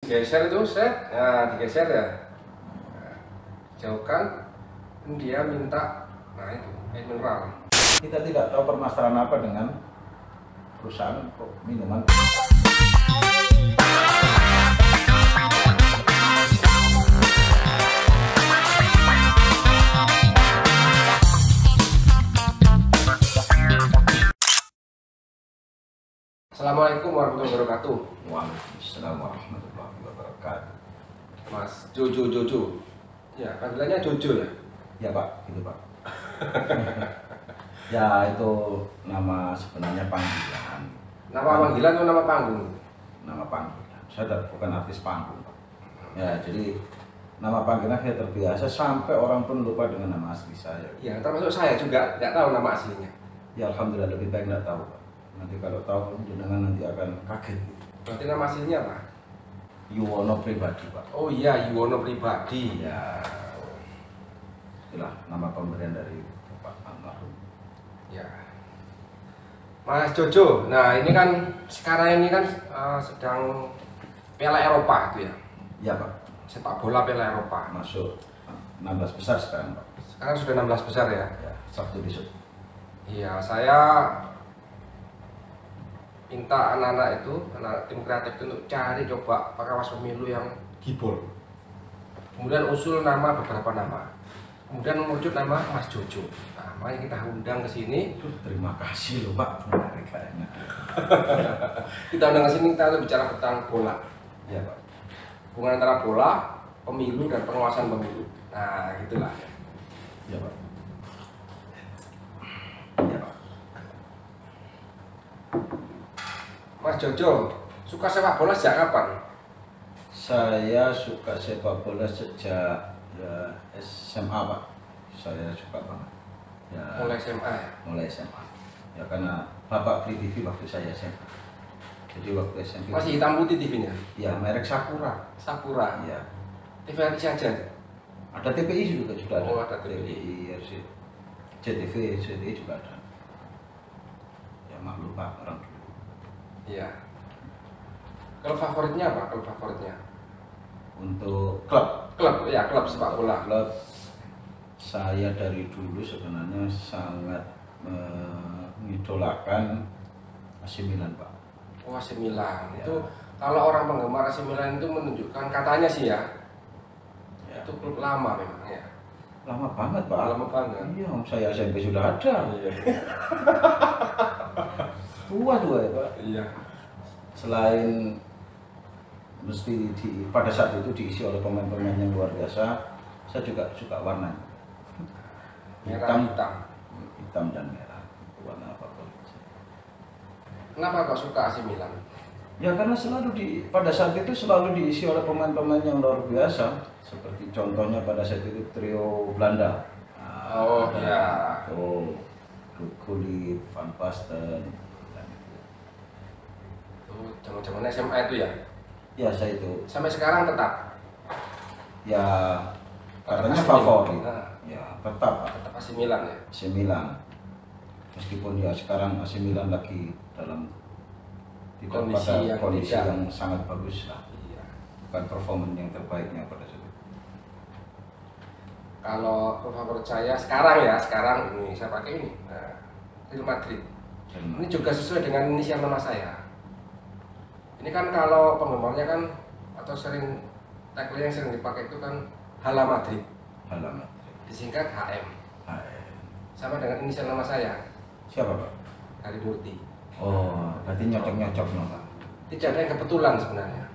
Geser itu set, nah digeser ya. Nah, jauhkan, dia minta, nah itu air mineral. Kita tidak tahu permasalahan apa dengan perusahaan minuman. Assalamualaikum warahmatullahi wabarakatuh. Waalaikumsalam warahmatullahi wabarakatuh. Mas Jojo. Ya, panggilannya Jojo ya? Ya Pak, gitu Pak. Ya itu nama sebenarnya panggilan. Nama panggilan atau nama panggung? Nama panggilan. Saya bukan artis panggung Pak. Ya jadi nama panggilan saya terbiasa sampai orang pun lupa dengan nama asli saya. Ya, termasuk saya juga nggak tahu nama aslinya. Ya alhamdulillah lebih baik nggak tahu Pak. Nanti kalau tahu jenengan nanti akan kaget. Berarti nama aslinya apa? Yuwono pribadi Pak. Oh iya, Yuwono pribadi. Ya itulah nama pemberian dari Pak almarhum. Ya, Mas Jojo. Nah ini kan sekarang ini kan sedang Piala Eropa itu ya? Ya Pak. Sepak bola Piala Eropa. Masuk 16 besar sekarang Pak. Sekarang sudah 16 besar ya? Ya, Sabtu besok. Iya, saya minta anak-anak itu, anak tim kreatif itu untuk cari coba pengawas pemilu yang gibol. Kemudian usul nama beberapa nama. Kemudian merujuk nama Mas Jojo. Nah, makanya kita undang ke sini. Terima kasih loh Pak. Menarik kayaknya. Kita undang ke sini kita untuk bicara tentang bola. Ya Pak. Hubungan antara bola, pemilu dan pengawasan pemilu. Nah, itulah. Ya Pak. Ya Pak. Mas Jojo, suka sepak bola sejak kapan? Saya suka sepak bola sejak ya, SMA Pak. Saya suka banget. Ya, Mulai SMA ya? mulai SMA. Ya karena Bapak beli TV waktu saya SMA. Jadi waktu SMP. Masih hitam putih TV-nya? Ya merek Sakura. Sakura. Ya. TV artis aja. Ada TPI juga sudah ada. Oh, ada TPI. JTV, CTI juga ada. Ya maklum Pak orang dulu. Iya. Kalau favoritnya apa? Kalau favoritnya? Untuk klub. Klub, ya klub sepak bola. Klub saya dari dulu sebenarnya sangat mengidolakan AC Milan Pak. Oh, AC Milan. Ya. Itu kalau orang penggemar AC Milan itu menunjukkan katanya sih ya. Ya. Itu klub lama memang ya. Lama banget Pak. Lama banget. Iya, saya SMP sudah ada. Iya. Tua ya Pak. Iya. Selain mesti pada saat itu diisi oleh pemain-pemain yang luar biasa, saya juga suka warnanya. Hitam dan merah. Warna apapun. Kenapa kok suka AC Milan? Ya karena pada saat itu selalu diisi oleh pemain-pemain yang luar biasa. Seperti contohnya pada saat itu trio Belanda. Oh iya. Oh, Gullit, Van Basten. Zaman-zaman SMA itu ya? Ya saya itu. Sampai sekarang tetap? Ya katanya AC favorit. Milan. Ya tetap Tetap AC Milan ya? AC Milan. Meskipun ya sekarang AC Milan lagi dalam kondisi yang sangat bagus lah. Iya. Bukan performa yang terbaiknya pada saat itu. Kalau favorit saya sekarang ini saya pakai ini, Real Madrid. Ini juga sesuai dengan inisial nama saya. Ini kan kalau penggemarnya kan atau sering tagline yang sering dipakai itu kan Hala Madrid. Hala Madrid. Disingkat HM. HM. Sama dengan inisial nama saya. Siapa Pak? Hari Murti. Oh, berarti nyocok-nyocok no Pak. Tidak ada yang kebetulan sebenarnya.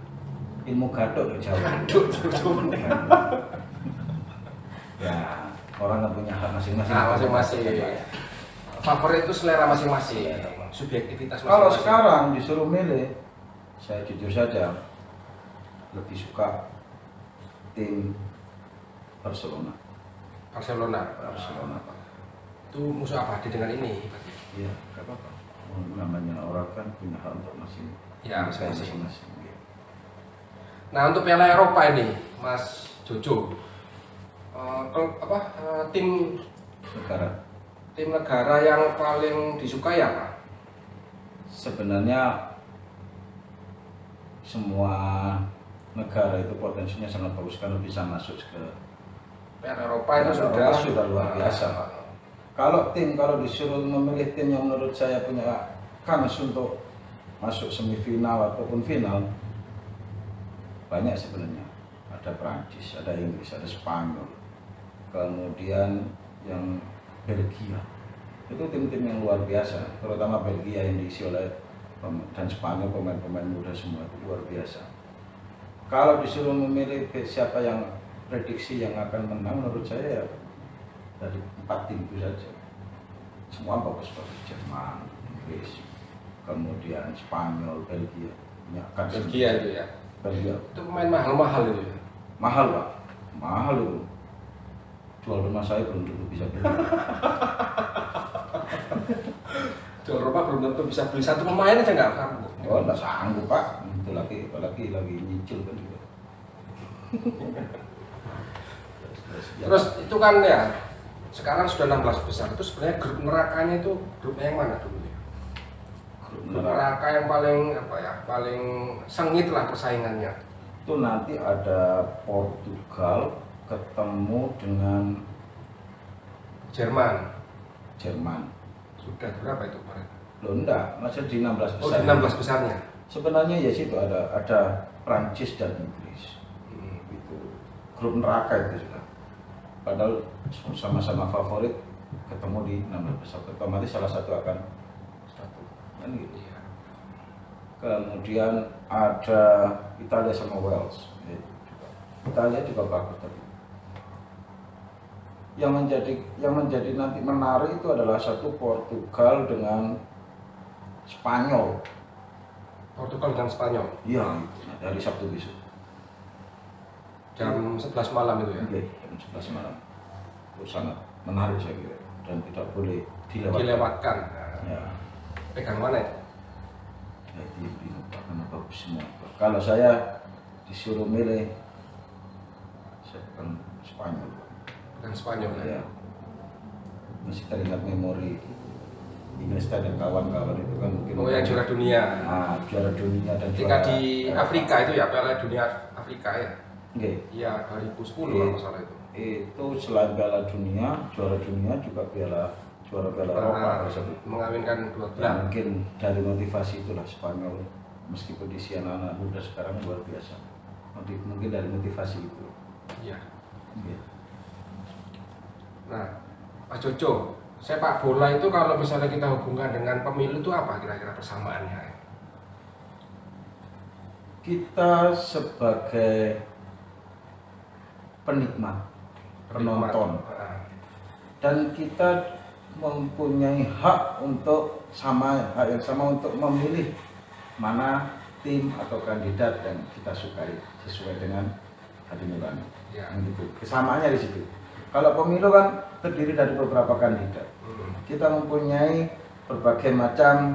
Ilmu gadok Jawa. Gadok sebenarnya. Ya, orang kan punya hak masing-masing. Nah, masing-masing. Favorit itu selera masing-masing. Subjektivitas masing-masing. Kalau sekarang disuruh milih, saya jujur saja lebih suka tim Barcelona. Barcelona. Pak. Itu musuh abadi dengan ini. Iya, nggak apa-apa. Namanya orang kan punya hak untuk masing-masing. Ya. Nah untuk Piala Eropa ini, Mas Jojo, tim negara yang paling disukai apa? Sebenarnya semua negara itu potensinya sangat bagus kalau bisa masuk ke Piala Eropa itu sudah luar biasa. Kalau disuruh memilih tim yang menurut saya punya kans untuk masuk semifinal ataupun final, banyak sebenarnya. Ada Prancis, ada Inggris, ada Spanyol, kemudian yang Belgia. Itu tim-tim yang luar biasa, terutama Belgia yang diisi oleh dan Spanyol pemain-pemain muda semua itu luar biasa. Kalau disuruh memilih siapa yang prediksi yang akan menang, menurut saya ya dari 4 tim itu saja. Semua bagus-bagus, Jerman, Inggris, kemudian Spanyol, Belgia. Belgia itu ya. Belgia. Itu pemain mahal-mahal itu ya. Mahal Pak, mahal itu. Jual rumah saya belum tentu bisa beli. Jual rumah belum tentu bisa beli satu pemain aja nggak sanggup. Oh, nggak sanggup Pak. Itu lagi nyicil kan juga. Terus itu kan ya, sekarang sudah 16 besar. Itu sebenarnya grup nerakanya itu grupnya yang mana dulu ya? Grup neraka yang paling apa ya? Paling sengit lah persaingannya. Itu nanti ada Portugal ketemu dengan Jerman. Sudah berapa itu kemarin? Loh enggak, masih di 16 besar. Oh, di 16 besarnya. Sebenarnya ya situ ada Prancis dan Inggris. Itu grup neraka itu sudah. Padahal sama-sama favorit ketemu di 16 besar. Otomatis salah satu akan satu. Kan gitu. Iya. Kemudian ada Italia sama Wales. Italia juga bagus tapi yang menjadi nanti menarik itu adalah satu Portugal dengan Spanyol. Portugal dengan Spanyol. Iya, dari Sabtu besok. Jam 11 malam itu ya. Oke, jam 11 malam. Itu sangat menarik saya kira dan tidak boleh dilewatkan. Ya. Pegang mana itu? Ya, itu karena bagus semua. Kalau saya disuruh milih, saya akan Spanyol. Dan Spanyol ya. Masih teringat memori Iniesta dan kawan-kawan itu kan mungkin. Oh, yang juara dunia. Nah, juara dunia dan ketika di Afrika itu ya, Piala Dunia Afrika ya. Iya, 2010 kalau salah itu. Itu selain Piala Dunia, juara dunia juga juara Piala Eropa tersebut. Mengawinkan dua gelar. Mungkin dari motivasi itulah Spanyol meskipun di anak-anak muda sekarang luar biasa. Mungkin dari motivasi itu. Iya. Iya. Nah, Pak Jojo, sepak bola itu kalau misalnya kita hubungkan dengan pemilu itu apa kira-kira persamaannya? Kita sebagai penikmat, penonton, dan kita mempunyai hak yang sama untuk memilih mana tim atau kandidat yang kita sukai sesuai dengan hati nurani. Ya. Gitu. Kesamaannya di situ. Kalau pemilu kan terdiri dari beberapa kandidat. Kita mempunyai berbagai macam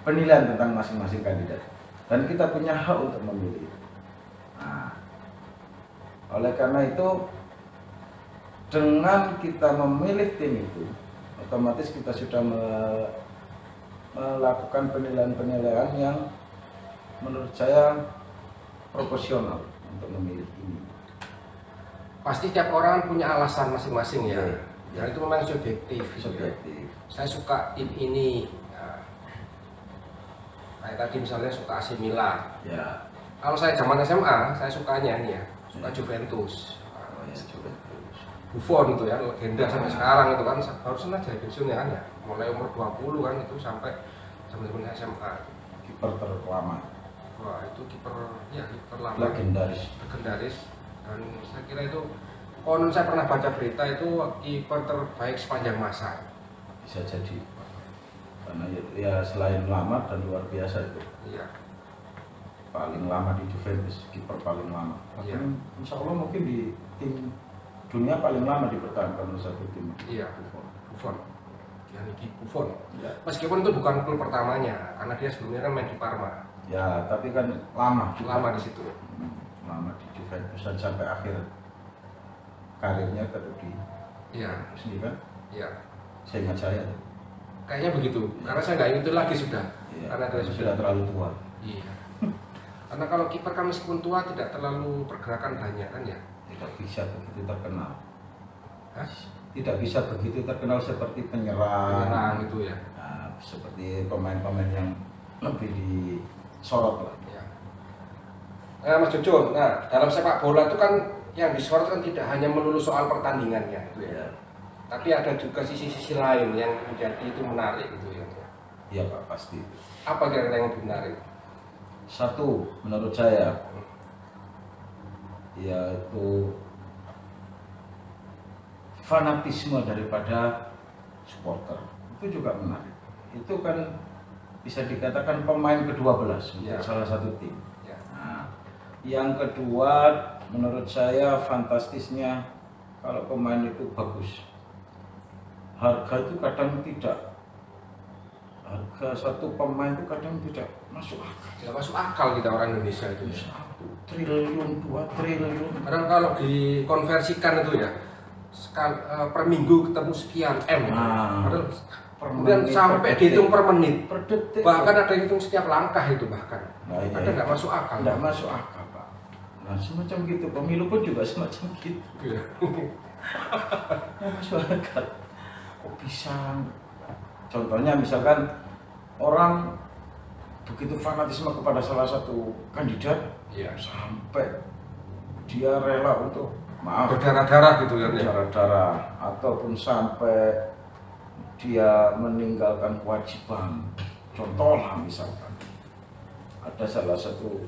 penilaian tentang masing-masing kandidat. Dan kita punya hak untuk memilih. Nah, oleh karena itu, dengan kita memilih tim itu, otomatis kita sudah melakukan penilaian-penilaian yang menurut saya proporsional untuk memilih ini. Pasti tiap orang punya alasan masing-masing ya. Yang itu memang subjektif. Ya. Saya suka tim ini. Ya. Kayak tadi misalnya suka AC Milan. Ya. Kalau saya zaman SMA, saya sukanya ini ya, suka Juventus. Oh, ya, Juventus. Buffon itu ya, legenda sampai sekarang itu kan barusan aja pensiun ya kan ya. Mulai umur 20 kan itu sampai zaman SMA. Kiper terlama. Wah, itu kiper lama. Legendaris. Dan saya kira itu konon saya pernah baca berita itu kiper terbaik sepanjang masa. Bisa jadi. Karena ya selain lama dan luar biasa itu. Iya. Paling lama di Juventus, kiper paling lama. Iya. Insya Allah mungkin di tim dunia paling lama dipertahankan oleh satu tim. Iya. Buffon. Gianluigi Buffon. Ya. Meskipun itu bukan klub pertamanya, karena dia sebelumnya kan main di Parma. Ya, tapi kan lama. Lama di situ. Lama di Juventus dan sampai akhir karirnya tetap di sini kan? Iya. Seingat saya. Kayaknya begitu. Karena saya nggak ingat itu lagi sudah. Ya, karena dia sudah terlalu tua. Iya. Karena kalau kiper kan meskipun tua tidak terlalu pergerakan banyak kan ya. Tidak bisa begitu terkenal. Hah? Tidak bisa begitu terkenal seperti penyerang itu ya. Nah, seperti pemain-pemain yang lebih disorot lah. Ya. Nah, Mas Jojo, nah dalam sepak bola itu kan yang disorot kan tidak hanya melulu soal pertandingannya itu ya. Tapi ada juga sisi-sisi lain yang menjadi itu menarik gitu ya. Iya Pak, pasti. Apa kira-kira yang menarik? Satu, menurut saya, yaitu fanatisme daripada supporter. Itu juga menarik. Itu kan bisa dikatakan pemain ke-12 untuk salah satu tim. Ya. Nah, yang kedua, menurut saya fantastisnya kalau pemain itu bagus. Harga itu kadang tidak, harga satu pemain itu kadang tidak masuk akal. Tidak masuk akal kita orang Indonesia itu ya. 1 triliun, 2 triliun. Kadang kalau dikonversikan itu ya, per minggu ketemu sekian M. Nah, Padahal kemudian sampai dihitung per menit, per detik. bahkan ada yang hitung setiap langkah itu bahkan. Nah, iya, Kadang nggak masuk akal. Nggak masuk akal Pak. Nah semacam gitu, pemilu pun juga semacam gitu. Iya. Nggak masuk akal. Kok bisa? Contohnya misalkan orang begitu fanatisme kepada salah satu kandidat, Iya. sampai dia rela untuk Berdarah-darah gitu ya. berdarah-darah, ataupun sampai dia meninggalkan kewajiban. Contoh lah misalkan ada salah satu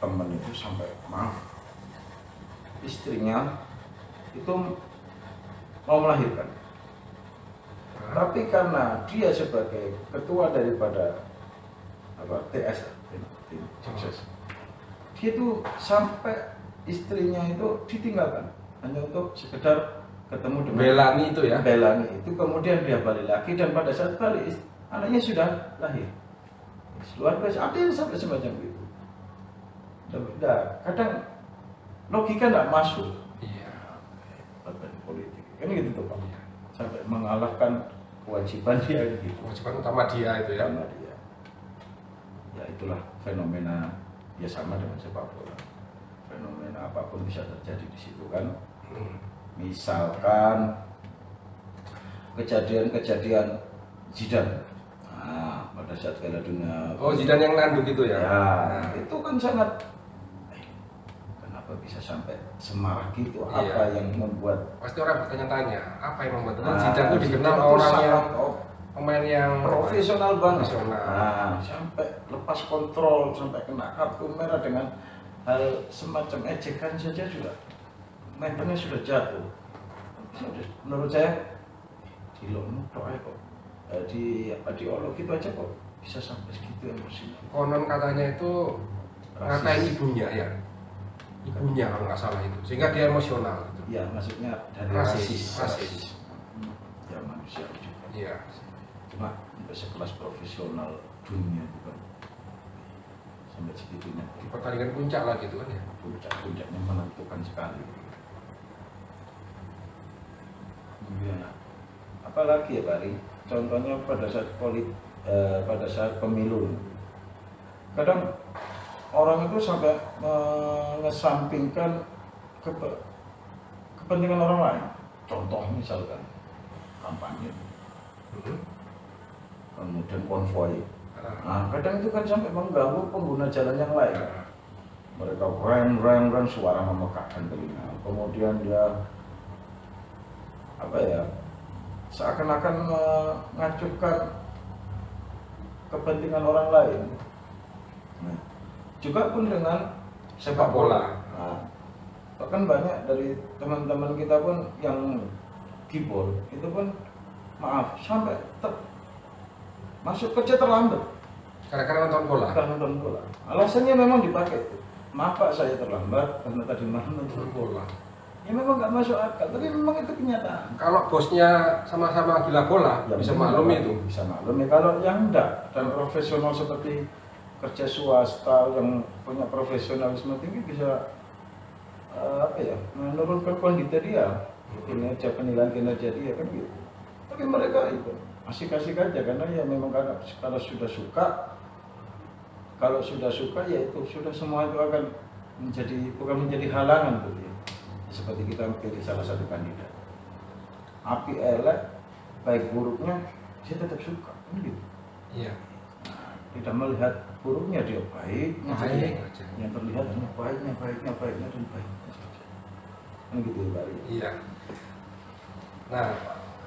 teman itu sampai istrinya itu mau melahirkan, tapi karena dia sebagai ketua daripada TS tim sukses, dia itu sampai istrinya itu ditinggalkan hanya untuk sekedar ketemu dengan Belani itu ya. Belani itu, kemudian dia balik lagi, dan pada saat balik anaknya sudah lahir. Luar biasa, ada yang sampai semacam itu. Nah, kadang logika nggak masuk. Iya. Partai politik kan gitu tuh Pak. Sampai mengalahkan kewajiban dia gitu. Kewajiban utama dia itu ya. Sama dia. Ya itulah fenomena, ya sama dengan sepak bola. Fenomena apapun bisa terjadi di situ kan. Misalkan kejadian-kejadian Zidane, pada saat Piala Dunia. Oh, Zidane yang nanduk gitu ya? Ya, itu kan sangat. Kenapa bisa sampai semarah gitu? Iya. Apa yang membuat? Pasti orang bertanya-tanya, apa yang membuat Zidane itu dikenal orang yang pemain yang profesional banget. Profesional. Sampai lepas kontrol, sampai kena kartu merah dengan hal semacam ejekan saja sudah. Mentalnya sudah jatuh. Menurut saya di Lono doa kok diolok gitu aja kok bisa sampai segitu emosinya. Konon katanya itu ngatain ibunya ya, ibunya kalau nggak salah itu, sehingga dia emosional. Iya, maksudnya dari rasis. Ya manusia juga. Iya. Cuma sampai sekelas profesional dunia bukan sampai segitunya. Di pertandingan puncak lah gitu kan ya. Puncaknya menentukan sekali. Ya. Apalagi ya Pak Ri, contohnya pada saat pemilu, kadang orang itu sampai mengesampingkan kepentingan orang lain. Contoh misalkan kampanye, kemudian konvoy. Nah, kadang itu kan sampai mengganggu pengguna jalan yang lain. Mereka rem suara memekakkan telinga. Kemudian dia seakan-akan mengacuhkan kepentingan orang lain. Nah, juga pun dengan sepak bola. Nah, bahkan banyak dari teman-teman kita pun yang keyboard itu pun sampai masuk kerja terlambat Karena nonton bola. Karena nonton bola. Alasannya memang dipakai. Maaf Pak, saya terlambat karena tadi malam nonton bola. Ya memang nggak masuk akal, tapi memang itu kenyataan. Kalau bosnya sama-sama gila bola, ya, bisa maklum itu. Bisa maklum. Kalau yang enggak dan profesional seperti kerja swasta yang punya profesionalisme tinggi bisa menurunkan kondisi dia, kinerja penilaian kinerja dia kan gitu. Tapi mereka itu asik-asik aja karena ya memang kalau sudah suka kalau sudah suka ya itu sudah semua itu akan bukan menjadi halangan gitu ya. Seperti kita pilih salah satu kandidat. Api elek, baik buruknya dia tetap suka, kan gitu. Iya. Tidak melihat buruknya dia baiknya saja. Baik. Yang terlihat hanya baiknya dan baiknya saja. Kan gitu ya Pak. Iya. Nah,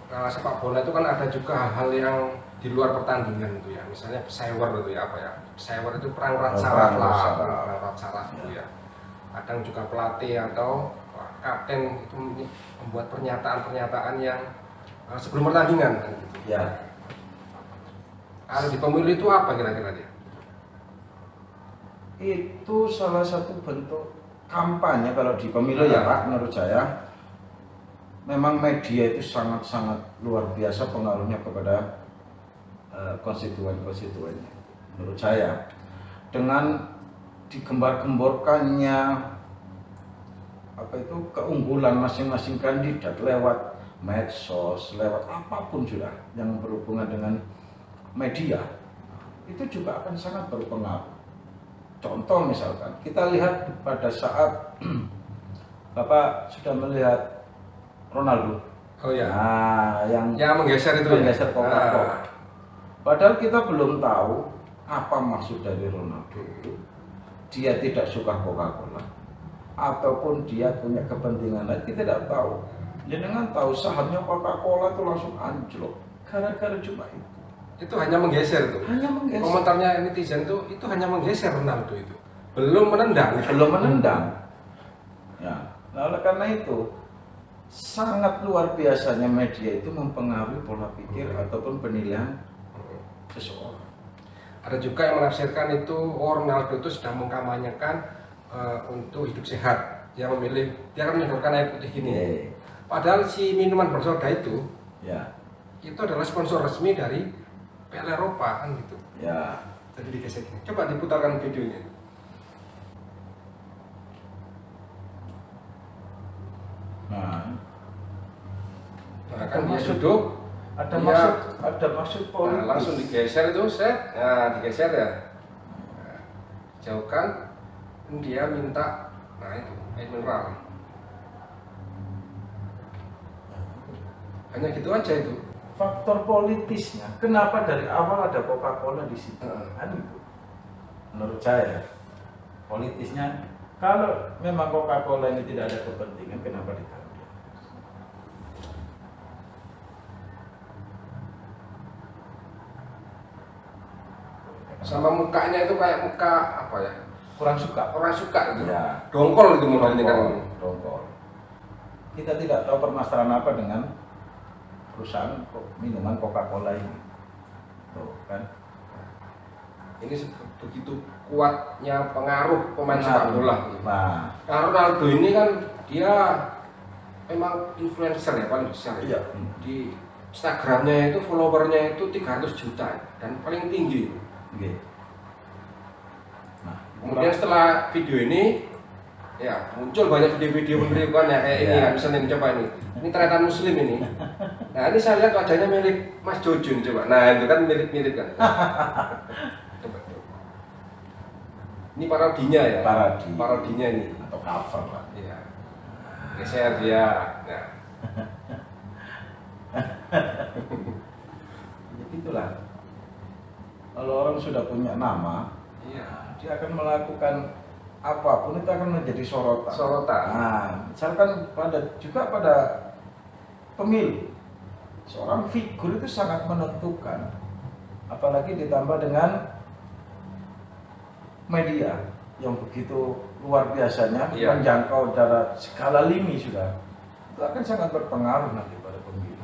kalau sepak bola itu kan ada juga hal-hal yang di luar pertandingan itu ya. Misalnya pesewer itu ya apa ya? Pesewer itu perang rat saraf lah, perang rat saraf itu ya. Kadang juga pelatih atau kapten itu membuat pernyataan-pernyataan yang sebelum pertandingan kan gitu. Ya. Kalau di pemilu itu apa kira-kira dia? Itu salah satu bentuk kampanye kalau di pemilu ya Pak, menurut saya. Memang media itu sangat-sangat luar biasa pengaruhnya kepada konstituen-konstituennya. Menurut saya, dengan digembar-gemborkannya apa itu keunggulan masing-masing kandidat lewat medsos, lewat apapun sudah yang berhubungan dengan media, itu juga akan sangat berpengaruh. Contoh misalkan, kita lihat pada saat Bapak sudah melihat Ronaldo. Oh ya. Nah, yang menggeser itu menggeser Coca-Cola. Padahal kita belum tahu apa maksud dari Ronaldo itu. Dia tidak suka Coca-Cola ataupun dia punya kepentingan lain, kita tidak tahu. Jangan tahu sahamnya Coca-Cola itu langsung anjlok gara-gara cuma itu. Itu hanya menggeser tuh. Hanya menggeser. Komentarnya netizen itu hanya menggeser Ronaldo itu. Belum menendang. Ya, nah, oleh karena itu sangat luar biasanya media itu mempengaruhi pola pikir ataupun penilaian seseorang. Ada juga yang menafsirkan itu Ronaldo itu sedang mengkampanyekan untuk hidup sehat. Yang memilih dia akan menyodorkan air putih gini. Padahal si minuman bersoda itu itu adalah sponsor resmi dari Piala Eropa kan gitu. Ya. Tadi digeser gini. Coba diputarkan videonya. Nah kan dia duduk, ada maksud politis. Nah, langsung digeser itu, set. Nah, digeser ya. Nah, jauhkan, dia minta, nah itu air mineral. Hanya gitu aja itu. Faktor politisnya, kenapa dari awal ada Coca-Cola di situ? Kan itu. Menurut saya, politisnya, kalau memang Coca-Cola ini tidak ada kepentingan, kenapa ditaruh? Sama mukanya itu kayak muka apa ya? Orang suka gitu. Ya. Dongkol itu modelnya kan. Dongkol. Kita tidak tahu permasalahan apa dengan perusahaan minuman Coca-Cola ini. Tuh kan. Ini begitu kuatnya pengaruh pemain sepak bola. Nah, Ronaldo ini kan dia memang influencer ya paling besar. Iya. Di Instagramnya itu followernya itu 300 juta dan paling tinggi. Okay. Nah, kemudian setelah video ini ya muncul banyak video-video mengerikan ya kayak ini kan, misalnya coba ini ternyata muslim ini. Nah ini saya lihat wajahnya mirip Mas Jojo coba. Nah itu kan mirip-mirip kan. Coba. Ini parodinya ya. Parodinya ini atau cover lah. Iya. Geser dia. Nah. Jadi itulah. Kalau orang sudah punya nama, dia akan melakukan apapun itu akan menjadi sorotan. Nah, misalkan pada pemilu, seorang figur itu sangat menentukan, apalagi ditambah dengan media yang begitu luar biasanya menjangkau dari segala lini sudah, itu akan sangat berpengaruh nanti pada pemilu.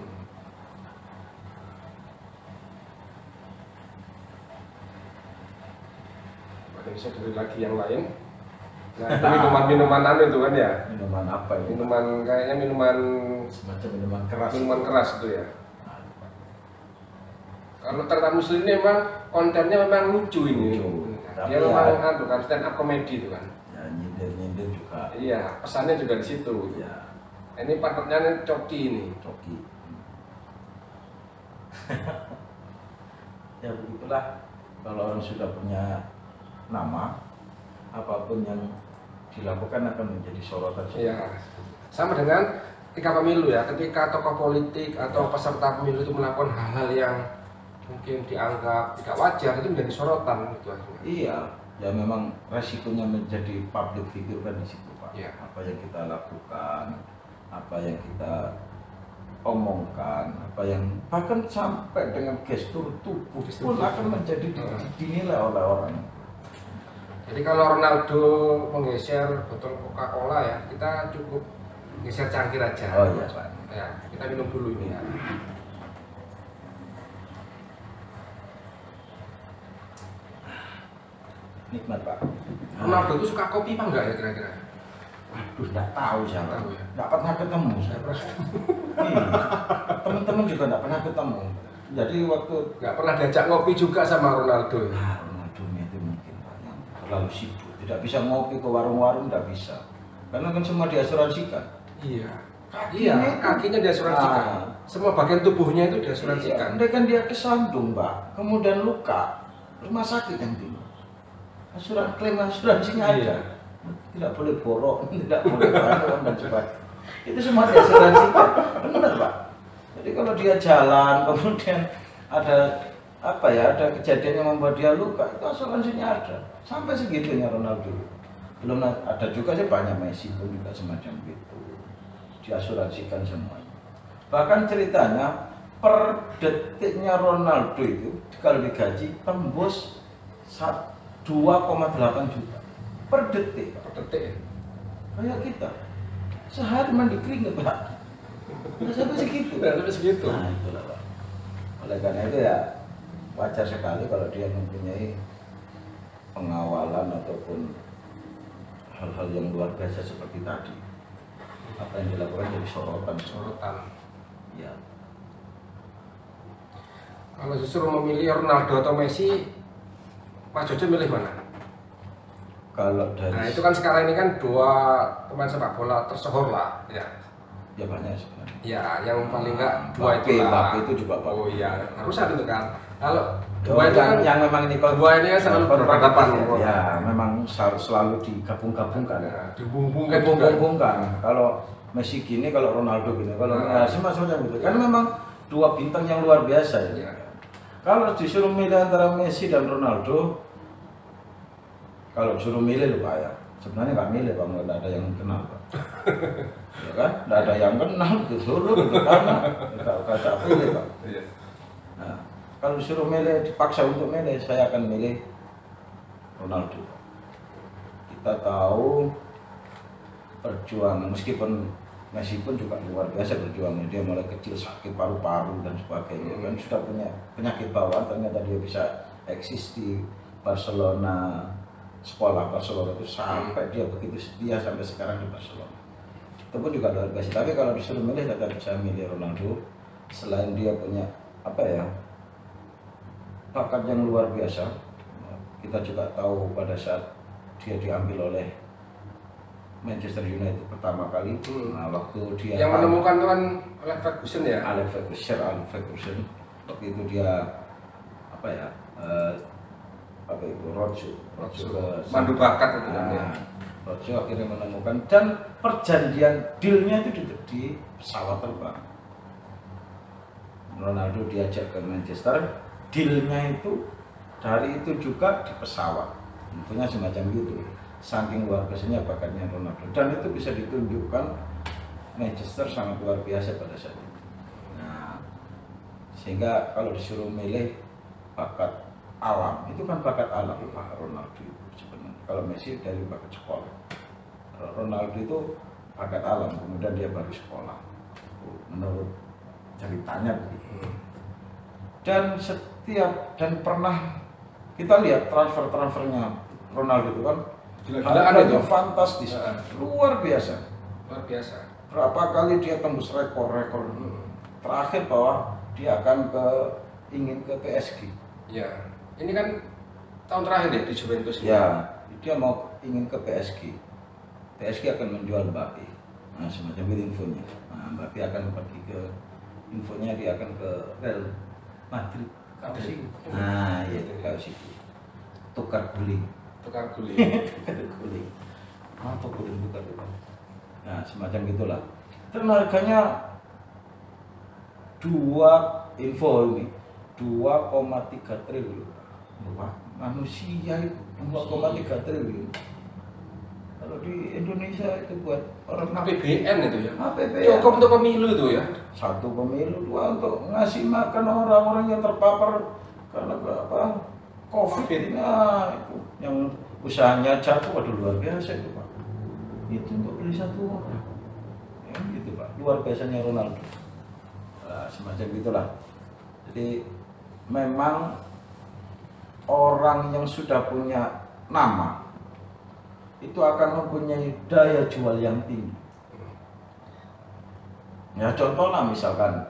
Bisa dari lagi yang lain. Nah, itu minuman itu kan ya. Minuman apa itu? Kayaknya minuman semacam minuman keras. Minuman keras itu ya. Kalau ternyata muslim ini memang kontennya memang lucu ini. Dia memang kan stand up comedy itu kan. Ya, nyindir juga. Iya, pesannya juga di situ. Iya. Ini partnernya Coki ini. Coki. Ya begitulah, kalau orang sudah punya nama, apapun yang dilakukan akan menjadi sorotan. Iya. Sama dengan ketika pemilu ya, ketika tokoh politik atau peserta pemilu itu melakukan hal-hal yang mungkin dianggap tidak wajar, itu menjadi sorotan gitu akhirnya. Iya, ya memang resikonya menjadi public figure kan di situ Pak. Iya. Apa yang kita lakukan, apa yang kita omongkan, apa yang bahkan sampai dengan gestur tubuh pun akan menjadi dinilai oleh orang. Jadi kalau Ronaldo menggeser botol Coca-Cola ya, kita cukup geser cangkir aja. Oh iya Pak. Ya, kita minum dulu ini ya. Nikmat Pak. Ronaldo itu suka kopi apa enggak ya kira-kira? Aduh, nggak tahu saya. Tahu ya. Nggak pernah ketemu saya. Iya. Teman-teman juga nggak pernah ketemu. Jadi waktu Nggak pernah diajak ngopi juga sama Ronaldo ya? Ronaldo itu mungkin Pak, yang terlalu sibuk. Tidak bisa ngopi ke warung-warung, nggak bisa. Karena kan semua diasuransikan. Iya. Kakinya Iya, kakinya diasuransikan. Semua bagian tubuhnya itu diasuransikan. Andai kan dia kesandung Pak, kemudian luka, rumah sakit yang bingung. Klaim asuransinya ada. Iya. Tidak boleh borok, tidak boleh bangun dan sebagainya. Itu semua diasuransikan. Benar Pak. Jadi kalau dia jalan, kemudian ada apa ya, ada kejadian yang membuat dia luka, itu asuransinya ada. Sampai segitunya Ronaldo. Belum ada juga sih banyak, Messi pun juga semacam itu. Diasuransikan semuanya. Bahkan ceritanya per detiknya Ronaldo itu kalau digaji tembus 2,8 juta per detik. Per detik ya? Kayak kita sehari mandi keringet Pak. Nggak sampai segitu. Nggak sampai segitu. Nah itulah Pak. Oleh karena itu ya wajar sekali kalau dia mempunyai pengawalan ataupun hal-hal yang luar biasa seperti tadi. Apa yang dilakukan jadi sorotan. Ya. Kalau justru memilih Ronaldo atau Messi, Mas Jojo milih mana? Kalau dari Nah itu kan sekarang ini kan dua pemain sepak bola tersohor lah, ya. ya banyak sebenarnya. Ya, yang paling enggak dua itu lah. Mbappe itu juga Pak. Oh iya, harus ada itu kan. Kalau Dua dua itu kan yang memang ini kalau dua ini kan selalu berhadapan. Ya, memang selalu digabung-gabungkan. Ya, dibungkungkan juga. Dibungkung-bungkkan. Kalau Messi gini, kalau Ronaldo gini, kalau semacam gitu. Karena memang dua bintang yang luar biasa ya. Ya. Kalau disuruh milih antara Messi dan Ronaldo, kalau disuruh milih lupa ya. Sebenarnya nggak milih Pak, nggak ada yang kenal Pak. Ya kan, nggak ada yang kenal disuruh gitu karena nggak pilih Pak. Iya. Nah, kalau disuruh milih, dipaksa untuk milih, saya akan milih Ronaldo. Kita tahu perjuangan, meskipun Messi pun juga luar biasa perjuangan. Dia mulai kecil sakit paru-paru dan sebagainya. Kan sudah punya penyakit bawaan, ternyata dia bisa eksis di Barcelona, sekolah Barcelona itu sampai dia begitu setia sampai sekarang di Barcelona. Itu pun juga luar biasa. Tapi kalau disuruh milih, tetap saya milih Ronaldo. Selain dia punya apa ya, bakat yang luar biasa. Kita juga tahu pada saat dia diambil oleh Manchester United pertama kali. Nah, waktu dia yang menemukan itu kan Alex Ferguson ya. Alex Ferguson. Waktu itu dia apa ya? Apa itu Rojo Mandu bakat itu kan ya. Rojo akhirnya menemukan dan perjanjian dealnya itu di pesawat terbang. Ronaldo diajak ke Manchester, dealnya itu dari itu juga di pesawat. Infonya semacam gitu. Saking luar biasanya bakatnya Ronaldo dan itu bisa ditunjukkan Manchester sangat luar biasa pada saat itu. Nah, sehingga kalau disuruh milih bakat alam, itu kan bakat alam Pak Ronaldo itu sebenarnya. Kalau Messi dari bakat sekolah, Ronaldo itu bakat alam, kemudian dia baru sekolah. Menurut ceritanya begitu. Dan setiap dan pernah kita lihat transfernya Ronaldo itu kan gila-gilaan itu fantastis, luar biasa. Luar biasa. Berapa kali dia tembus rekor-rekor. Terakhir bahwa dia akan ingin ke PSG. Ya, ini kan tahun terakhir ya di Juventus. Ya, dia mau ingin ke PSG. PSG akan menjual Mbappe. Nah, semacam itu infonya. Nah, Mbappe akan pergi ke infonya dia akan ke Real Madrid. Nah, iya itu kayak situ. Tukar guling. tukar guling. Tukar guling. Apa guling tukar guling? Nah, semacam gitulah. Dan harganya 2,3 triliun. Wah, manusia itu 2,3 triliun. Kalau di Indonesia itu buat orang APBN itu ya. APBN. Cukup untuk pemilu itu ya. Satu pemilu, dua untuk ngasih makan orang-orang yang terpapar karena apa? COVID. Nah, itu yang usahanya jatuh, waduh luar biasa itu Pak. Itu untuk beli satu orang. Ya, gitu Pak, luar biasanya Ronaldo. Nah, semacam gitulah. Jadi memang orang yang sudah punya nama itu akan mempunyai daya jual yang tinggi. Ya contohnya misalkan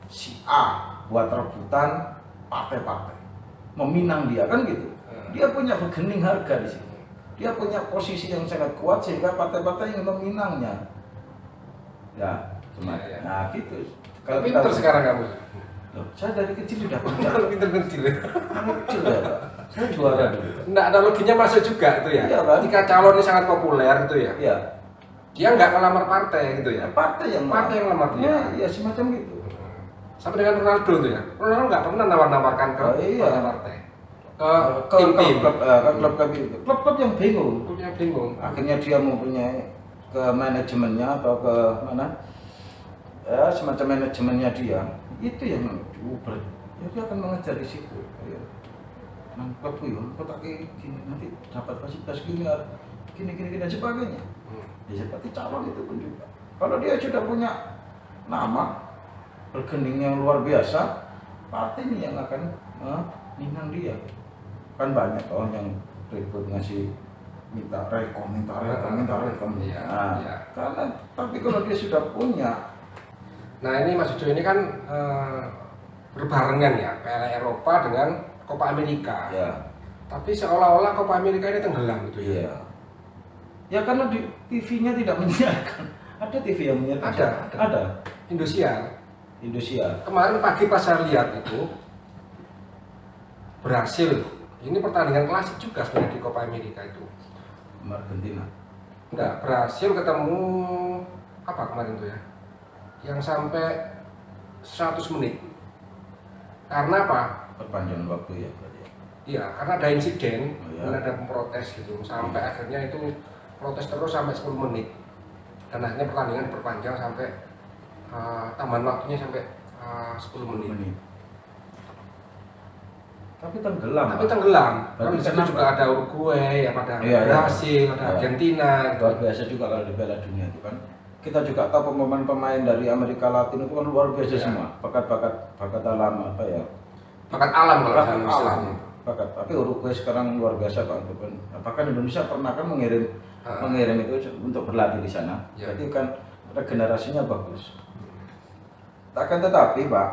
si A buat rebutan partai-partai, meminang dia kan gitu. Dia punya bargaining harga di sini. Dia punya posisi yang sangat kuat sehingga partai-partai yang meminangnya. Ya, cuma ya. Nah gitu. Kalau pinter sekarang kamu. Loh, saya dari kecil sudah pinter. Pinter-pinter ya. Kecil ya, Pak. Saya juara dulu. Nah, analoginya masuk juga itu ya. Iya, kan? Jika calon ini sangat populer itu ya. Iya. Dia nggak ngelamar partai gitu ya. Partai yang lamar dia. Ya semacam gitu. Sampai dengan Ronaldo tuh ya. Ronaldo nggak pernah nawar-nawarkan ke partai. Ke tim-tim. Klub-klub yang bingung. Klubnya bingung. Akhirnya dia mempunyai ke manajemennya atau ke mana? Ya, semacam manajemennya dia. Itu yang diuber. Ya, dia akan mengejar di situ. Ya. Nang klub itu, kok kayak gini nanti dapat fasilitas gini dan sebagainya. Ya seperti calon itu pun juga. Kalau dia sudah punya nama, bergening yang luar biasa, partai ini yang akan minang dia. Kan banyak orang yang ribut ngasih minta rekom. Iya, Nah, iya. karena tapi kalau dia sudah punya. Nah ini Mas Ujo ini kan berbarengan ya Piala Eropa dengan Copa America. Ya. Tapi seolah-olah Copa America ini tenggelam gitu ya. Iya. Ya karena di TV-nya tidak menyiarkan. Ada TV yang menyiarkan? Ada. Indosiar. Kemarin pagi pas saya lihat itu berhasil. Ini pertandingan klasik juga sebenarnya di Copa America itu. Argentina. Enggak, berhasil ketemu apa kemarin tuh ya? Yang sampai 100 menit. Karena apa? Perpanjangan waktu ya. Iya, karena ada insiden, Oh, ya. ada protes gitu. Sampai akhirnya itu protes terus sampai 10 menit. Dan akhirnya pertandingan diperpanjang sampai tambahan waktunya sampai 10 menit. Tapi tenggelam. Kan di situ juga ada Uruguay, ada Brasil, ada Argentina. Luar biasa juga kalau di Piala Dunia itu kan. Kita juga tahu pemain-pemain dari Amerika Latin itu kan luar biasa semua. Bakat alam apa ya? Bakat alam kalau Bakat dalam alam. istilahnya. Tapi Uruguay sekarang luar biasa Pak. Bahkan Indonesia pernah kan mengirim itu untuk berlatih di sana. Ya. Jadi kan regenerasinya bagus. Akan tetapi Pak,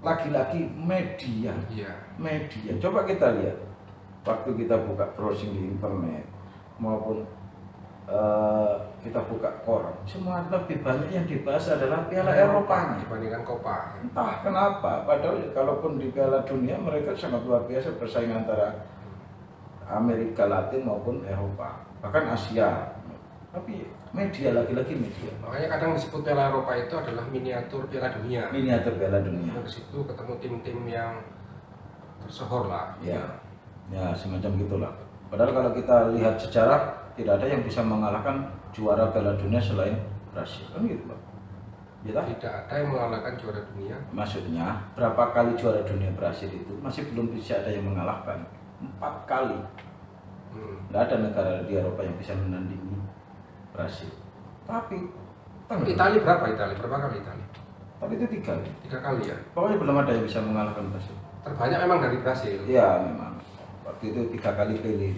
lagi-lagi media. Coba kita lihat waktu kita buka browsing di internet maupun kita buka koran, semua lebih banyak yang dibahas adalah Piala Eropanya dibandingkan Copa. Entah kenapa, padahal kalaupun di Piala Dunia mereka sangat luar biasa bersaing antara Amerika Latin maupun Eropa, bahkan Asia. Tapi media lagi-lagi media. Makanya kadang disebut Piala Eropa itu adalah miniatur Piala Dunia. Miniatur Piala Dunia. Di situ ketemu tim-tim yang tersohor lah. Ya semacam gitulah. Padahal kalau kita lihat sejarah, tidak ada yang bisa mengalahkan juara Piala Dunia selain Brasil, kan gitu Pak? Ya, tidak ada yang mengalahkan juara dunia. Maksudnya berapa kali juara dunia Brasil itu masih belum bisa ada yang mengalahkan. 4 kali. Tidak ada negara di Eropa yang bisa menandingi Brasil. Tapi Italia berapa kali Italia? Tapi itu 3 kali. 3 kali ya. Pokoknya belum ada yang bisa mengalahkan Brasil. Terbanyak memang dari Brasil. Iya memang. Waktu itu 3 kali Pele.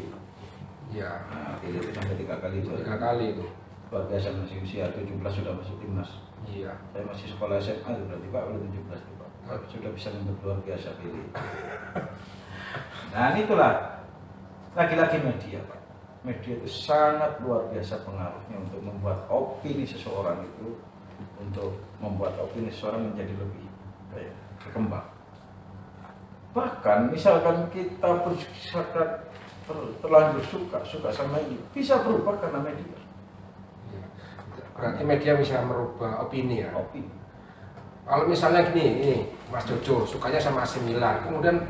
Iya. Nah, Pele itu sampai 3 kali juara. 3 kali itu. Luar biasa, masih usia 17 sudah masuk timnas. Iya. Saya masih sekolah SMA itu berarti Pak, udah 17 tuh Pak. Sudah bisa membuat luar biasa Pele. Nah itulah lagi-lagi media Pak. Media itu sangat luar biasa pengaruhnya untuk membuat opini seseorang itu, untuk membuat opini seseorang menjadi lebih berkembang. Bahkan misalkan kita bersepakat terlanjur suka sama ini, bisa berubah karena media. Berarti media bisa merubah opini ya? Opini. Kalau misalnya gini, ini Mas Jojo sukanya sama AC Milan, kemudian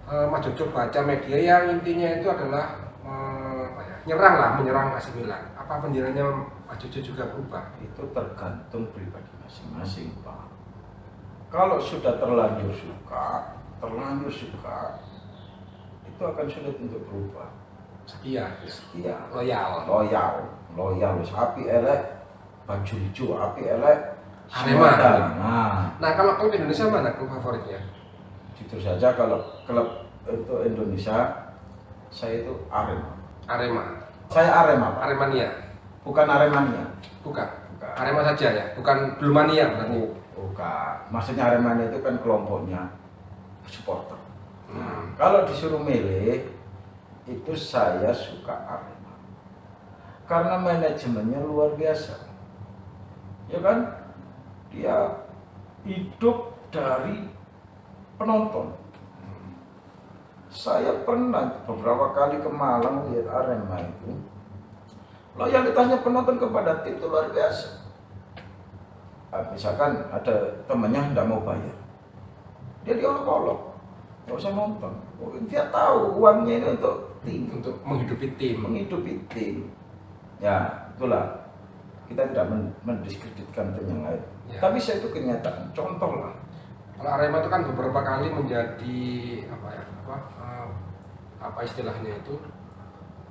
Mas Jojo baca media yang intinya itu adalah menyerang AC Milan. Apa pendiranya Mas Jojo juga berubah? Itu tergantung pribadi masing-masing, Pak. Kalau sudah terlanjur suka, itu akan sulit untuk berubah. Setia, loyal. Api elek, baju hijau, api elek, Arema. Nah, kalau klub Indonesia mana klub favoritnya? Jujur saja kalau klub itu Indonesia, saya itu Arema. Saya Arema, Pak. Aremania. Bukan Aremania. Bukan. Arema saja ya, bukan Blumania berarti. Bukan. Maksudnya Aremania itu kan kelompoknya supporter. Kalau disuruh milih, itu saya suka Arema. Karena manajemennya luar biasa. Ya kan? Dia hidup dari penonton. Saya pernah beberapa kali ke Malang lihat Arema itu. Loyalitasnya penonton kepada tim itu luar biasa. Misalkan ada temannya tidak mau bayar, dia diolok-olok, nggak usah nonton. Dia tahu uangnya ini untuk tim, untuk menghidupi tim. Ya, itulah. Kita tidak mendiskreditkan tim yang lain. Ya. Tapi saya itu kenyataan, contoh lah. Kalau Arema itu kan beberapa kali menjadi apa istilahnya itu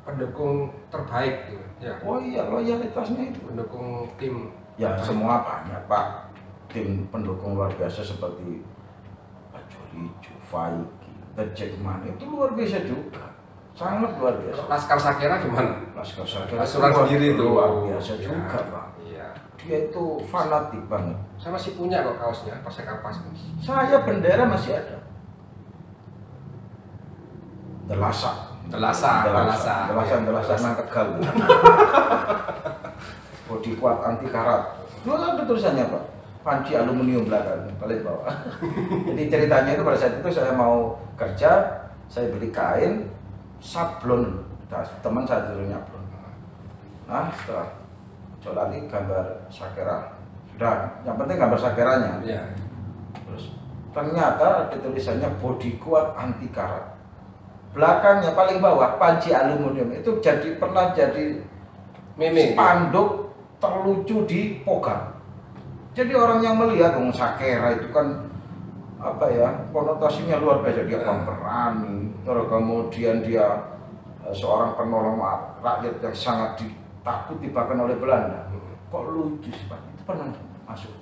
pendukung terbaik gitu. Ya. Oh iya, loyalitasnya itu. Pendukung tim. Ya semua banyak, Pak. Tim pendukung luar biasa seperti Bajuri, Faiki, The Jackman itu luar biasa juga. Sangat luar biasa. Laskar Sakera gimana? Laskar Sakera Asuran sendiri itu luar biasa juga, Pak. Iya. Dia itu fanatik banget. Saya masih punya kok kaosnya, Persekapas. Saya bendera masih ada. Delasa nang Tegal. Bodi kuat anti karat. Lu ada tulisannya, Pak. Panci aluminium belakang paling bawah. Jadi ceritanya itu pada saat itu saya mau kerja, saya beli kain, sablon, teman saya dulu nyablon. Nah, setelah jolani gambar sakera. Sudah, yang penting gambar sakeranya. Ya. Terus ternyata ada tulisannya bodi kuat anti karat. Belakangnya paling bawah panci aluminium itu pernah jadi meme spanduk terlucu di Pogar. Jadi orang yang melihat sakera itu kan apa ya, konotasinya luar biasa. Dia pemberani, terus kemudian dia seorang penolong rakyat yang sangat ditakuti bahkan oleh Belanda. Kok lucu sih, Pak? Itu pernah masuk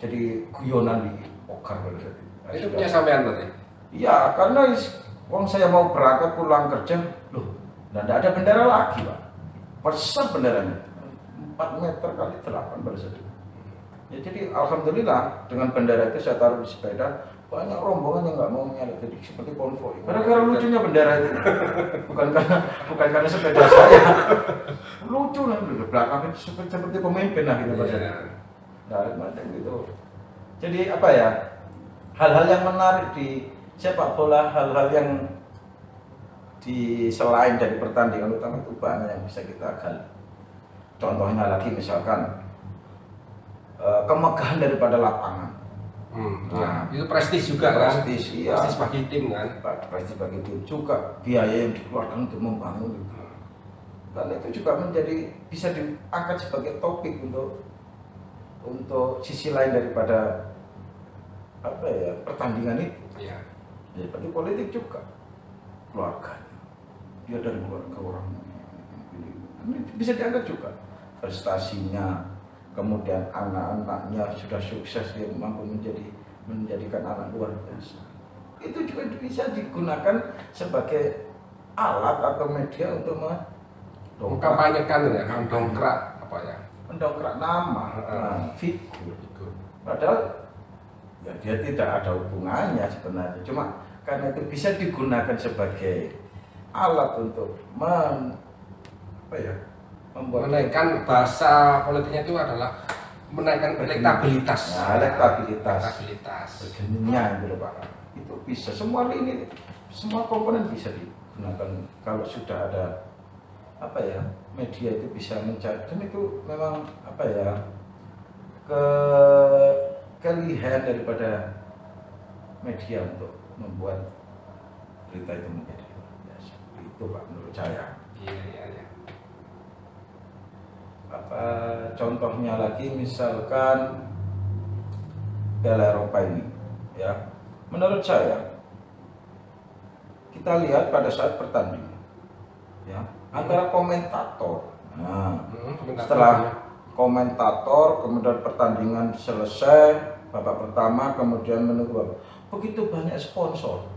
jadi guyonan di Pogar pada saat itu. Itu punya sampean berarti? Iya, karena uang saya mau berangkat pulang kerja, loh, dan tidak ada bendera lagi, Pak. Besar benderanya, 4 meter kali 8 pada saat itu. Ya, jadi alhamdulillah dengan bendera itu saya taruh di sepeda, banyak rombongan yang nggak mau nyalip, jadi seperti konvoi. Gara-gara lucunya bendera itu, bukan karena sepeda saya. Lucu lah, di belakang itu seperti pemimpin lah gitu pada saat itu. Nah, macam gitu. Jadi apa ya? Hal-hal yang menarik di sepak bola, hal-hal yang selain dari pertandingan utama itu banyak yang bisa kita gali. Contohnya lagi misalkan kemegahan daripada lapangan. Nah, itu prestis juga kan? Iya. Prestis bagi tim kan? Prestis bagi tim juga, biaya yang dikeluarkan untuk membangun itu. Dan itu juga bisa diangkat sebagai topik untuk sisi lain daripada apa ya, pertandingan itu. Iya. Ya, seperti politik juga, keluarga. Dia dari keluarga orang ini bisa diangkat juga prestasinya, kemudian anak-anaknya sudah sukses, dia mampu menjadikan anak luar biasa. Itu juga bisa digunakan sebagai alat atau media untuk mengkampanyekan ya, mendongkrak apa ya? Mendongkrak nama, figur. Padahal ya dia tidak ada hubungannya sebenarnya. Cuma karena itu bisa digunakan sebagai alat untuk menaikkan, bahasa politiknya itu adalah menaikkan elektabilitas. Nah, elektabilitas. Begininya itu Pak. Itu bisa semua komponen bisa gunakan kalau sudah ada apa ya, media itu bisa mencari, dan itu memang apa ya, kelebihan daripada media untuk membuat berita itu menjadi luar biasa. Itu Pak menurut saya. Iya. Apa contohnya lagi, misalkan Piala Eropa ini ya, menurut saya kita lihat pada saat pertandingan ya, antara komentator, nah setelah komentator kemudian pertandingan selesai babak pertama, kemudian menunggu begitu banyak sponsor,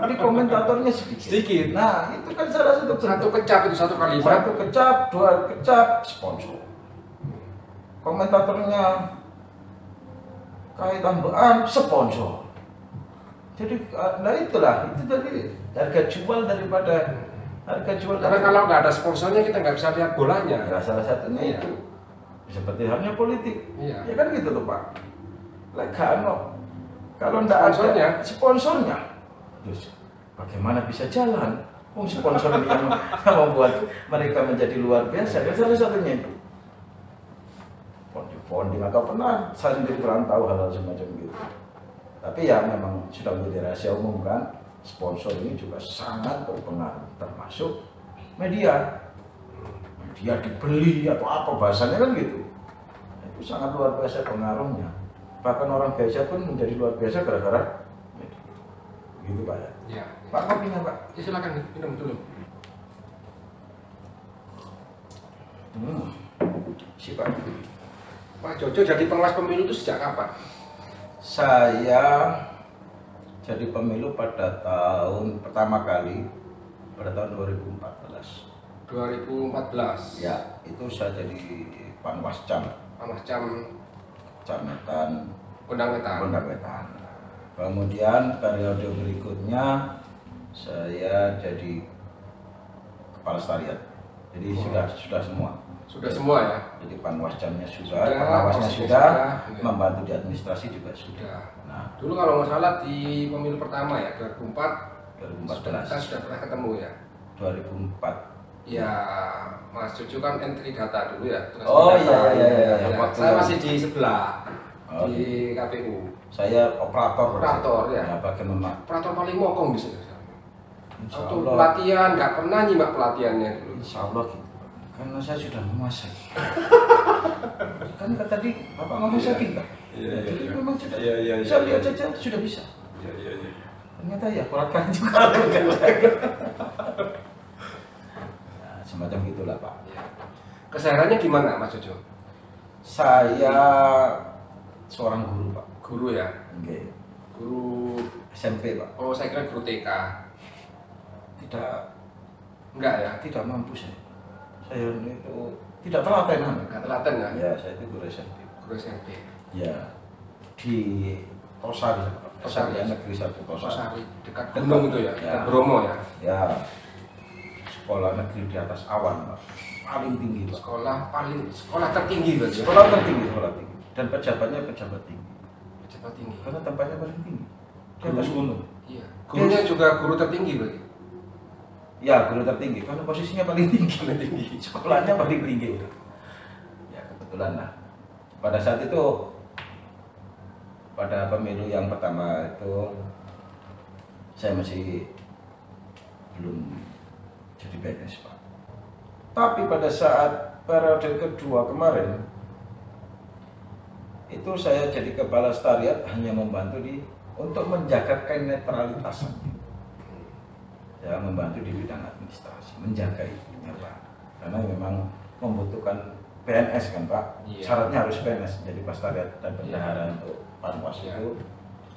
jadi komentatornya sedikit. Nah itu kan salah satu kecap, itu satu kalimat, satu kecap, dua kecap, sponsor. Komentatornya kayak tambahan, sponsor. Jadi, nah itulah, itu tadi harga jual daripada harga jual. Karena kalau nggak ada sponsornya kita nggak bisa lihat bolanya. Ya, salah satunya itu seperti halnya politik. Iya. Ya kan gitu tuh Pak. Kalau nggak ada sponsornya, terus bagaimana bisa jalan? Sponsor yang membuat mereka menjadi luar biasa. Dan salah satunya itu founding atau pernah saya sendiri kurang tahu hal-hal semacam gitu. Tapi ya memang sudah menjadi rahasia umum kan, sponsor ini juga sangat berpengaruh, termasuk media. Media dibeli atau apa bahasanya kan gitu. Itu sangat luar biasa pengaruhnya. Bahkan orang biasa pun menjadi luar biasa gara-gara media. Gitu Pak ya. Iya. Pak, kopinya Pak. Ya, silakan minum dulu. Si Pak. Pak Jojo jadi pengawas pemilu itu sejak kapan? Saya jadi pemilu pada tahun pertama kali pada tahun 2014. 2014. Ya, itu saya jadi Panwascam. Panwascam Kecamatan Gondang-Wetan. Kemudian periode berikutnya saya jadi kepala stariat. Jadi sudah semua. Sudah semua ya. Jadi Panwascamnya sudah, pengawasnya sudah, membantu di administrasi juga sudah. Nah, dulu kalau nggak salah di pemilu pertama ya 2014 kita sudah pernah ketemu ya. 2004. Ya, Mas Jojo kan entry data dulu ya. Oh iya. Saya masih di sebelah di KPU. Saya operator ya. Bagian operator paling mokong di sini. Waktu pelatihan nggak pernah nyimak pelatihannya dulu. Insya Allah gitu. Karena saya sudah menguasai. Kan tadi Bapak ngomong saya pintar. Jadi memang sudah. Saya lihat saja sudah bisa. Iya. Ternyata ya kurangkan juga. Nah, semacam gitulah Pak. Kesehariannya gimana Mas Jojo? Saya seorang guru Pak. Guru ya? Oke. Guru SMP Pak. Oh saya kira guru TK. Enggak ya? Tidak mampu saya. Saya itu tidak telaten. Enggak telaten ya? Ya, saya itu guru SMP. Guru SMP. Ya. Di Tosari Negeri 1 Tosari dekat gunung itu ya? Dekat Bromo ya? Ya. Sekolah negeri di atas awan Pak. Paling tinggi Pak. Sekolah tertinggi berarti. Sekolah tertinggi. Dan pejabatnya pejabat tinggi. Pejabat tinggi. Karena tempatnya paling tinggi. Di atas gunung. Iya. Gurunya juga guru tertinggi berarti. Ya, guru tertinggi karena posisinya paling tinggi. Sekolahnya paling tinggi. Ya, kebetulan lah. Pada saat itu pada pemilu yang pertama itu saya masih belum jadi PNS Pak. Tapi pada saat periode kedua kemarin itu saya jadi kepala stariat hanya membantu untuk menjaga kenetralitasan. Ya, membantu di bidang administrasi, menjaga itu ya Pak. Karena memang membutuhkan PNS kan Pak. Iya. Syaratnya harus PNS. Jadi pastariat dan bendahara untuk Panwas itu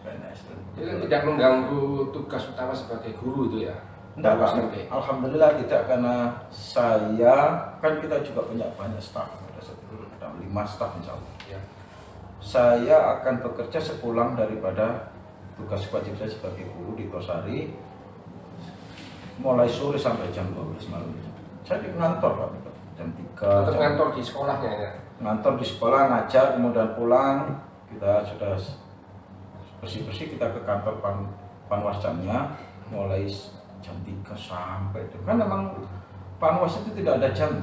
PNS. Jadi tidak mengganggu tugas utama sebagai guru itu ya? Enggak Pak. Alhamdulillah tidak, karena saya kan kita juga punya banyak staf. Ada 5 staf insya Allah. Ya. Saya akan bekerja sepulang daripada tugas wajib saya sebagai guru di Tosari, mulai sore sampai jam 12 malam. Saya di kantor Pak, jam 3. Tetap ngantor di sekolahnya ya? Ngantor di sekolah, ngajar, kemudian pulang. Kita sudah bersih-bersih, kita ke kantor Panwascamnya, mulai jam 3 sampai itu kan memang Panwas itu tidak ada jam.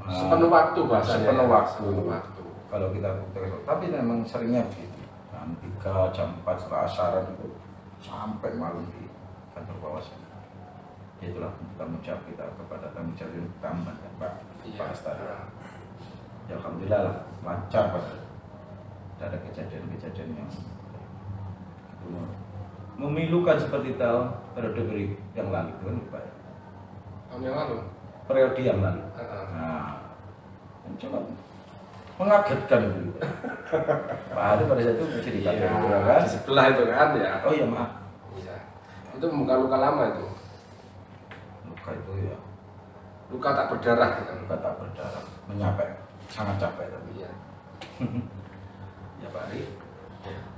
Sepenuh waktu bahasanya. Sepenuh waktu. Sepenuh waktu. Kalau kita tapi memang seringnya begitu. Jam 3, jam 4 setelah asaran itu sampai malam di kantor Bawaslu. Itulah tanggung jawab kita kepada tanggung jawab yang utama Pak Astana. Ya alhamdulillah lah, lancar Pak. Tidak ada kejadian-kejadian yang memilukan seperti tahun periode yang lalu itu kan Pak. Tahun yang lalu? Periode yang lalu. Nah, coba mengagetkan itu. Pak Ade pada saat itu masih di kantor kan? Di sebelah itu kan ya. Oh iya maaf. Iya. Itu bukan luka lama itu. Luka itu ya. Luka tak berdarah gitu. Luka tak berdarah. Menyapek, sangat capek tapi. Iya. Ya Pak Ari.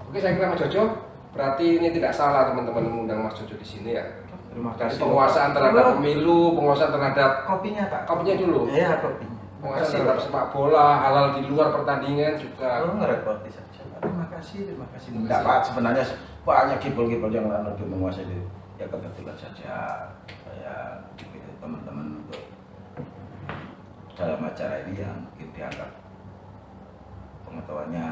Oke, saya kira Mas Jojo, berarti ini tidak salah teman-teman mengundang Mas Jojo di sini ya. Terima Dari kasih. penguasaan terhadap pemilu, penguasaan terhadap Kopinya Pak. kopinya dulu. Iya kopinya. Penguasaan terhadap sepak bola, halal di luar pertandingan juga. Oh ngerepoti saja. Terima kasih. Tidak Pak, sebenarnya banyak kibul-kibul yang lebih menguasai itu. Ya kebetulan saja saya itu teman-teman untuk dalam acara ini yang mungkin dianggap pengetahuannya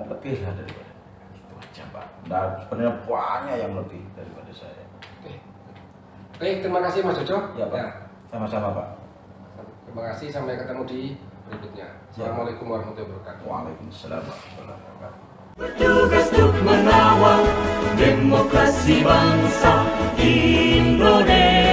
lebih lah daripada itu aja Pak. Dan sebenarnya banyak yang lebih daripada saya. Oke, terima kasih Mas Jojo. Ya Pak. Sama-sama Pak. Terima kasih, sampai ketemu di berikutnya. Assalamualaikum warahmatullahi wabarakatuh. Waalaikumsalam warahmatullahi wabarakatuh. Bertugas untuk mengawal demokrasi bangsa Indonesia.